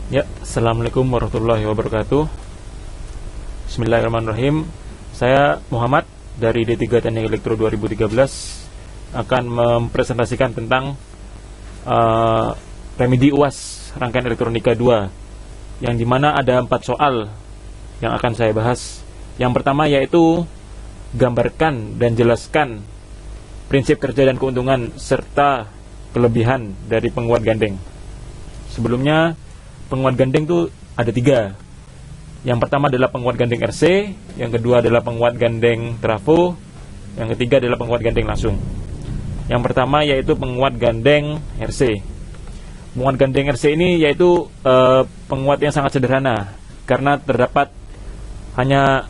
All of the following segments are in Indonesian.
Ya, Assalamualaikum warahmatullahi wabarakatuh. Bismillahirrahmanirrahim. Saya Muhammad dari D3 Teknik Elektro 2013 akan mempresentasikan tentang remedi UAS rangkaian elektronika 2, yang dimana ada 4 soal yang akan saya bahas. Yang pertama yaitu gambarkan dan jelaskan prinsip kerja dan keuntungan serta kelebihan dari penguat gandeng. Sebelumnya, penguat gandeng itu ada 3. Yang pertama adalah penguat gandeng RC, yang kedua adalah penguat gandeng trafo, yang ketiga adalah penguat gandeng langsung. Yang pertama yaitu penguat gandeng RC. Penguat gandeng RC ini yaitu penguat yang sangat sederhana, karena terdapat hanya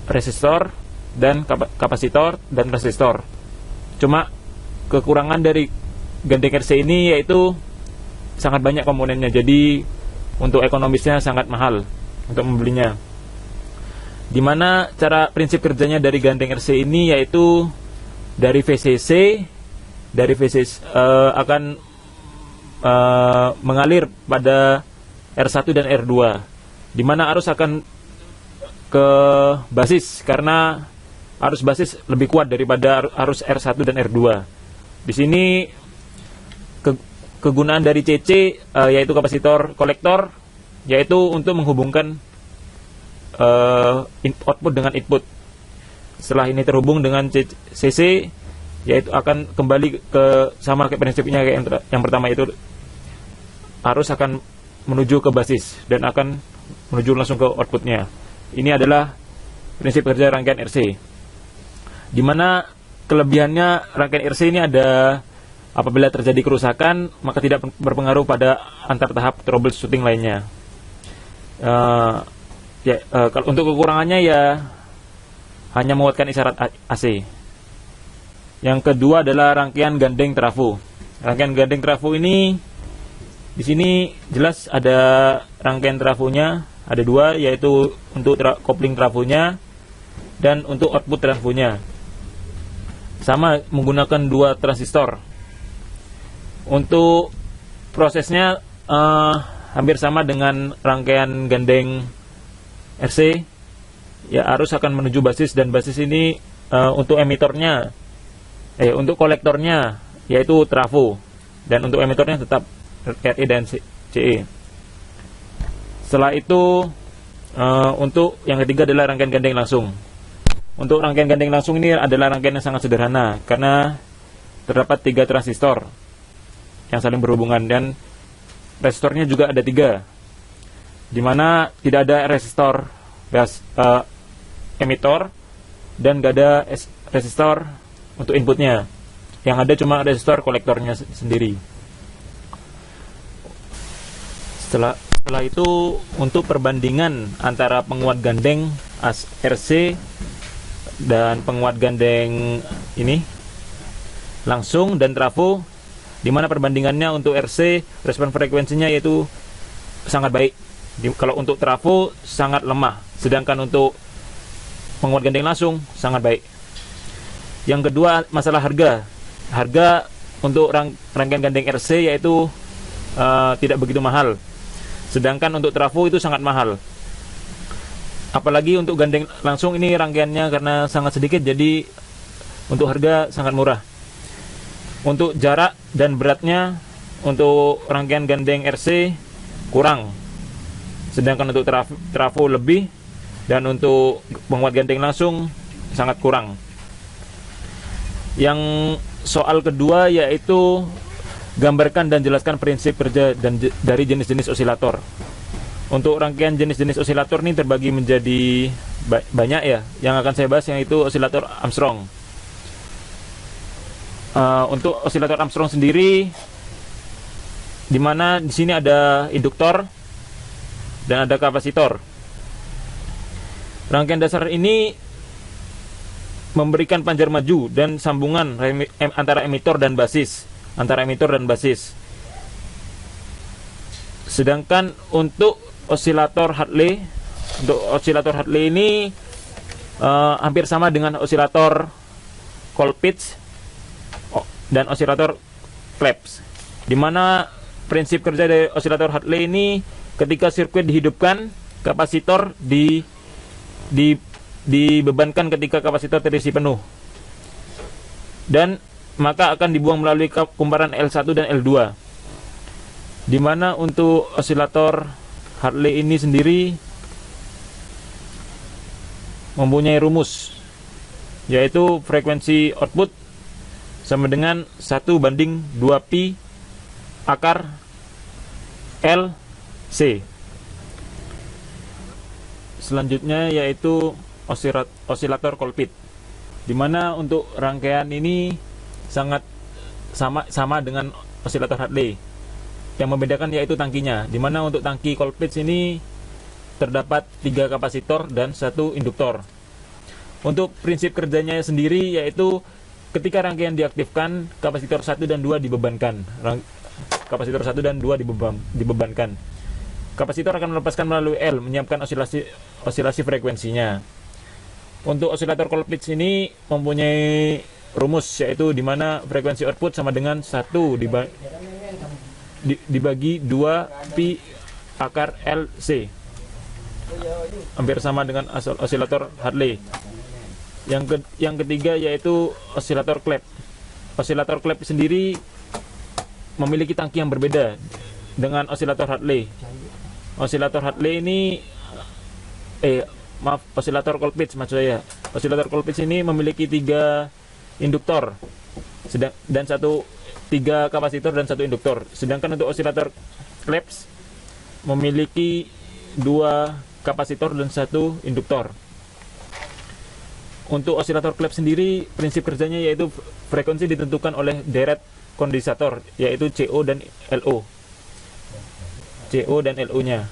resistor dan kapasitor dan resistor. Cuma kekurangan dari gandeng RC ini yaitu sangat banyak komponennya, jadi untuk ekonomisnya sangat mahal untuk membelinya. Dimana cara prinsip kerjanya dari gandeng RC ini yaitu dari VCC akan mengalir pada R1 dan R2, dimana arus akan ke basis karena arus basis lebih kuat daripada arus R1 dan R2. Di sini kegunaan dari CC yaitu kapasitor kolektor, yaitu untuk menghubungkan output dengan input. Setelah ini terhubung dengan CC, yaitu akan kembali ke sama kayak prinsipnya kayak yang pertama, itu arus akan menuju ke basis dan akan menuju langsung ke outputnya. Ini adalah prinsip kerja rangkaian RC. Dimana kelebihannya rangkaian RC ini ada, apabila terjadi kerusakan maka tidak berpengaruh pada antar tahap troubleshooting lainnya. Kalau untuk kekurangannya ya hanya menguatkan isyarat AC. Yang kedua adalah rangkaian gandeng trafo. Rangkaian gandeng trafo ini di sini jelas ada rangkaian trafonya, ada 2, yaitu untuk kopling trafonya dan untuk output trafonya. Sama menggunakan 2 transistor. Untuk prosesnya hampir sama dengan rangkaian gandeng RC. Ya, arus akan menuju basis, dan basis ini untuk emitornya, untuk kolektornya yaitu trafo, dan untuk emitornya tetap RE dan CE. Setelah itu untuk yang ketiga adalah rangkaian gandeng langsung. Untuk rangkaian gandeng langsung ini adalah rangkaian yang sangat sederhana karena terdapat 3 transistor yang saling berhubungan, dan resistornya juga ada 3, dimana tidak ada resistor emitor dan gak ada resistor untuk inputnya. Yang ada cuma resistor kolektornya sendiri. Setelah itu, untuk perbandingan antara penguat gandeng RC dan penguat gandeng ini langsung dan trafo, di mana perbandingannya untuk RC respon frekuensinya yaitu sangat baik. Kalau untuk trafo sangat lemah, sedangkan untuk penguat gandeng langsung sangat baik. Yang kedua, masalah harga. Harga untuk rangkaian gandeng RC yaitu tidak begitu mahal, sedangkan untuk trafo itu sangat mahal. Apalagi untuk gandeng langsung ini rangkaiannya karena sangat sedikit, jadi untuk harga sangat murah. Untuk jarak dan beratnya, untuk rangkaian gandeng RC kurang, sedangkan untuk trafo lebih, dan untuk penguat gandeng langsung sangat kurang. Yang soal kedua yaitu gambarkan dan jelaskan prinsip kerja dari jenis-jenis osilator. Untuk rangkaian jenis-jenis osilator ini terbagi menjadi banyak ya. Yang akan saya bahas yaitu osilator Armstrong. Untuk osilator Armstrong sendiri, dimana di sini ada induktor dan ada kapasitor. Rangkaian dasar ini memberikan panjar maju dan sambungan antara emitor dan basis, Sedangkan untuk osilator Hartley ini hampir sama dengan osilator Colpitts dan osilator Klebs, di mana prinsip kerja dari osilator Hartley ini Ketika sirkuit dihidupkan, kapasitor dibebankan ketika kapasitor terisi penuh, dan maka akan dibuang melalui kumparan L1 dan L2. Dimana untuk osilator Hartley ini sendiri mempunyai rumus, yaitu frekuensi output sama dengan 1/2pi akar LC. Selanjutnya yaitu osilator Colpitts, dimana untuk rangkaian ini sangat sama dengan osilator Hartley. Yang membedakan yaitu tangkinya, dimana untuk tangki Colpitts ini terdapat 3 kapasitor dan 1 induktor. Untuk prinsip kerjanya sendiri yaitu ketika rangkaian diaktifkan, kapasitor 1 dan 2 dibebankan. Kapasitor 1 dan 2 dibebankan. Kapasitor akan melepaskan melalui L, menyiapkan osilasi frekuensinya. Untuk osilator Colpitts ini mempunyai rumus, yaitu dimana frekuensi output sama dengan 1 dibagi 2 pi akar LC, hampir sama dengan osilator Hartley. Yang ketiga yaitu osilator Clap. Osilator Clap sendiri memiliki tangki yang berbeda dengan osilator Hartley. Osilator Hartley ini osilator Colpitts maksud saya. Osilator Colpitts ini memiliki 3 induktor dan 3 kapasitor dan 1 induktor. Sedangkan untuk osilator Claps memiliki 2 kapasitor dan 1 induktor. Untuk osilator Claps sendiri, prinsip kerjanya yaitu frekuensi ditentukan oleh deret kondensator, yaitu CO dan LO. CO dan LO-nya.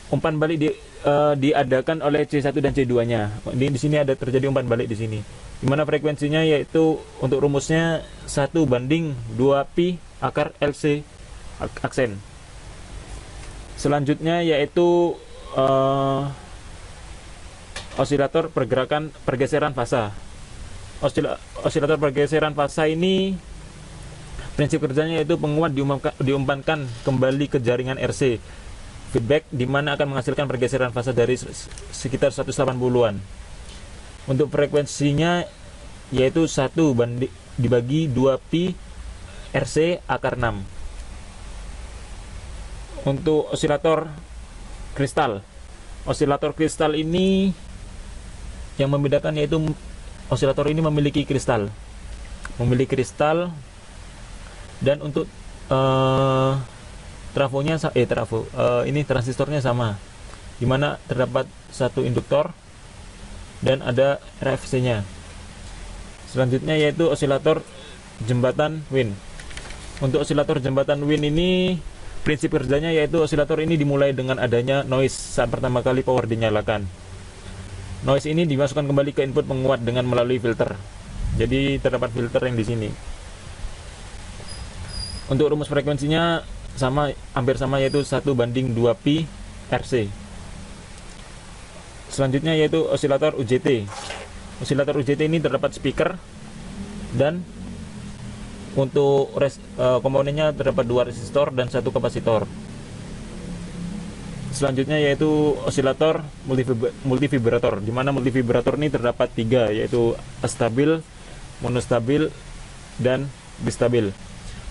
Umpan balik diadakan oleh C1 dan C2-nya. Di sini ada terjadi umpan balik di sini. Di mana frekuensinya yaitu untuk rumusnya 1/2pi akar LC aksen. Selanjutnya yaitu osilator pergeseran fasa. Osilator pergeseran fasa ini prinsip kerjanya yaitu penguat diumpankan kembali ke jaringan RC feedback, di mana akan menghasilkan pergeseran fasa dari sekitar 180-an. Untuk frekuensinya yaitu 1 dibagi 2pi RC akar 6. Untuk osilator kristal. Osilator kristal ini yang membedakan yaitu osilator ini memiliki kristal. Dan untuk ini transistornya sama, dimana terdapat 1 induktor dan ada RFC-nya. Selanjutnya yaitu osilator jembatan Wien. Untuk osilator jembatan Wien ini prinsip kerjanya yaitu osilator ini dimulai dengan adanya noise saat pertama kali power dinyalakan. Noise ini dimasukkan kembali ke input penguat dengan melalui filter. Jadi terdapat filter yang di sini. Untuk rumus frekuensinya hampir sama yaitu 1/2pi RC. Selanjutnya yaitu osilator UJT. Osilator UJT ini terdapat speaker dan untuk komponennya terdapat 2 resistor dan 1 kapasitor. Selanjutnya yaitu osilator multivibrator, di mana multivibrator ini terdapat 3, yaitu astabil, monostabil, dan bistabil.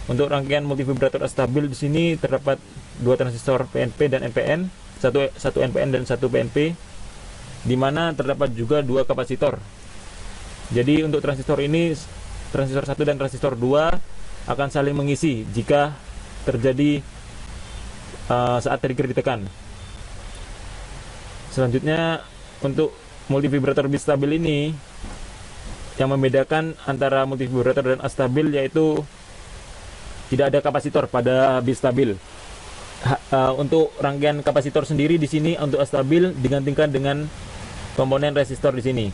Untuk rangkaian multivibrator astabil di sini terdapat 2 transistor PNP dan NPN, 1 NPN dan 1 PNP, di mana terdapat juga 2 kapasitor. Jadi untuk transistor ini, transistor 1 dan transistor 2 akan saling mengisi jika terjadi saat trigger ditekan. Selanjutnya untuk multivibrator bistabil ini, yang membedakan antara multivibrator dan astabil yaitu tidak ada kapasitor pada bistabil. Untuk rangkaian kapasitor sendiri di sini untuk astabil digantikan dengan komponen resistor di sini.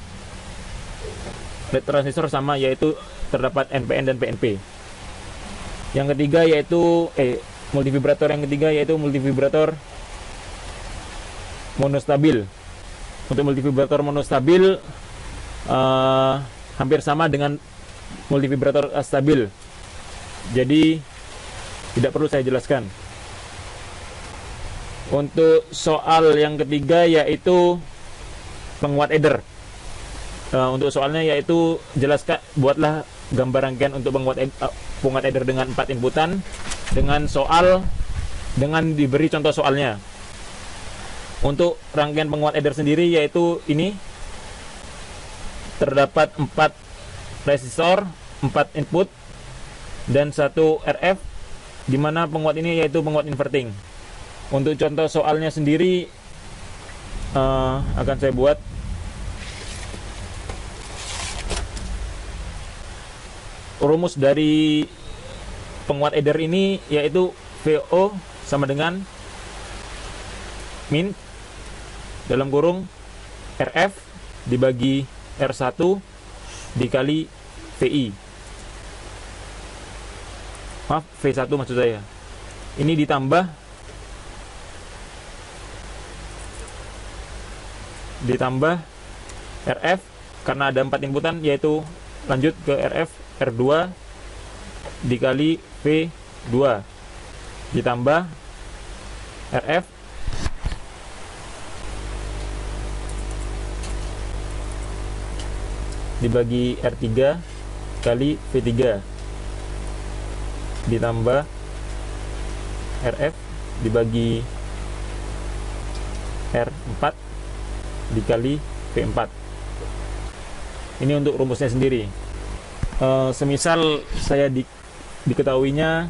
Transistor sama yaitu terdapat NPN dan PNP. Yang ketiga yaitu multivibrator yang ketiga yaitu multivibrator monostabil. Untuk multivibrator monostabil hampir sama dengan multivibrator astabil. Jadi tidak perlu saya jelaskan. Untuk soal yang ketiga yaitu penguat eder. Untuk soalnya yaitu jelaskan, buatlah gambar rangkaian untuk penguat eder dengan 4 inputan dengan soal, dengan diberi contoh soalnya. Untuk rangkaian penguat eder sendiri yaitu ini terdapat 4 resistor, 4 input dan 1 RF, di mana penguat ini yaitu penguat inverting. Untuk contoh soalnya sendiri akan saya buat. Rumus dari penguat eder ini yaitu VO sama dengan min dalam kurung RF dibagi R1 dikali VI. Maaf, V1 maksud saya. Ini ditambah RF karena ada 4 inputan, yaitu lanjut ke RF R2 dikali V2 ditambah RF dibagi R3 kali V3 ditambah RF dibagi R4 dikali V4. Ini untuk rumusnya sendiri. Semisal saya diketahuinya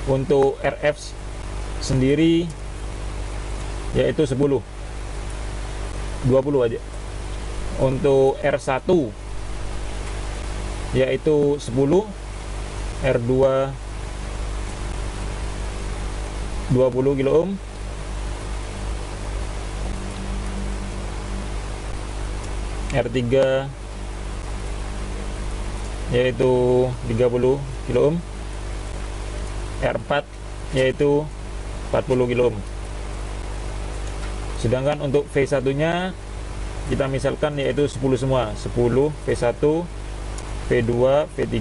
untuk RF sendiri yaitu 10, 20 aja. Untuk R1 yaitu 10, R2 20 kilo ohm, R3 yaitu 30 kilo ohm, R4 yaitu 40 kilo ohm. Sedangkan untuk V1 nya kita misalkan yaitu 10 semua, 10 V1, V2, V3,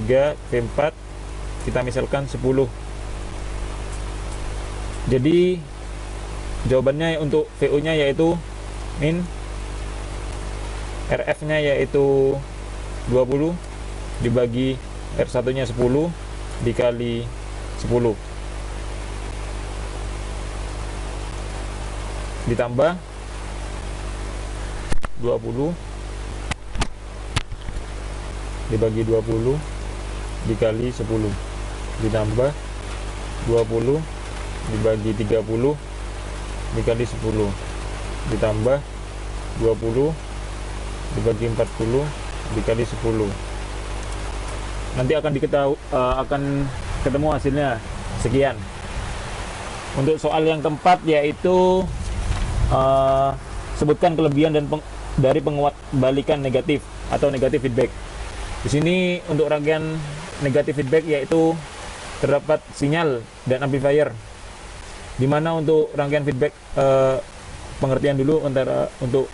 V4 kita misalkan 10. Jadi jawabannya untuk VO nya yaitu min, RF nya yaitu 20 dibagi R1 nya 10 dikali 10 ditambah 20 dibagi 20 dikali 10 ditambah 20 dibagi 30 dikali 10 ditambah 20 dibagi 40 dikali 10. Nanti akan akan ketemu hasilnya sekian. Untuk soal yang keempat yaitu sebutkan kelebihan dan dari penguat balikan negatif atau negatif feedback. Di sini untuk rangkaian negatif feedback yaitu terdapat sinyal dan amplifier. Dimana untuk rangkaian feedback pengertian dulu untuk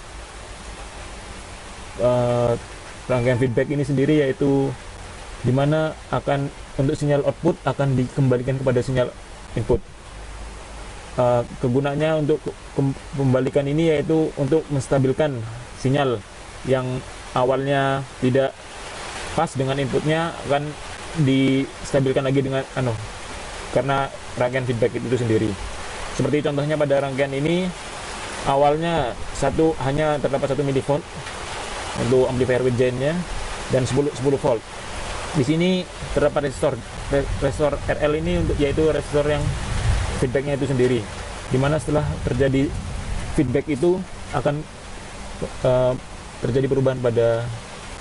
rangkaian feedback ini sendiri yaitu dimana akan untuk sinyal output akan dikembalikan kepada sinyal input. Kegunaannya untuk pembalikan ini yaitu untuk menstabilkan sinyal yang awalnya tidak pas dengan inputnya akan distabilkan lagi dengan karena rangkaian feedback itu sendiri. Seperti contohnya pada rangkaian ini awalnya hanya terdapat 1 mV untuk amplifier widgetnya dan 10 volt. Di sini terdapat resistor RL ini yaitu resistor yang feedbacknya itu sendiri, dimana setelah terjadi feedback itu akan terjadi perubahan pada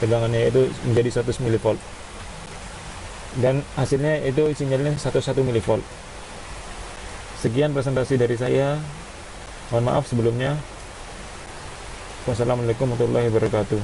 tegangannya yaitu menjadi 100 mV dan hasilnya itu sinyalnya 11 mV. Sekian presentasi dari saya, mohon maaf sebelumnya. Wassalamualaikum warahmatullahi wabarakatuh.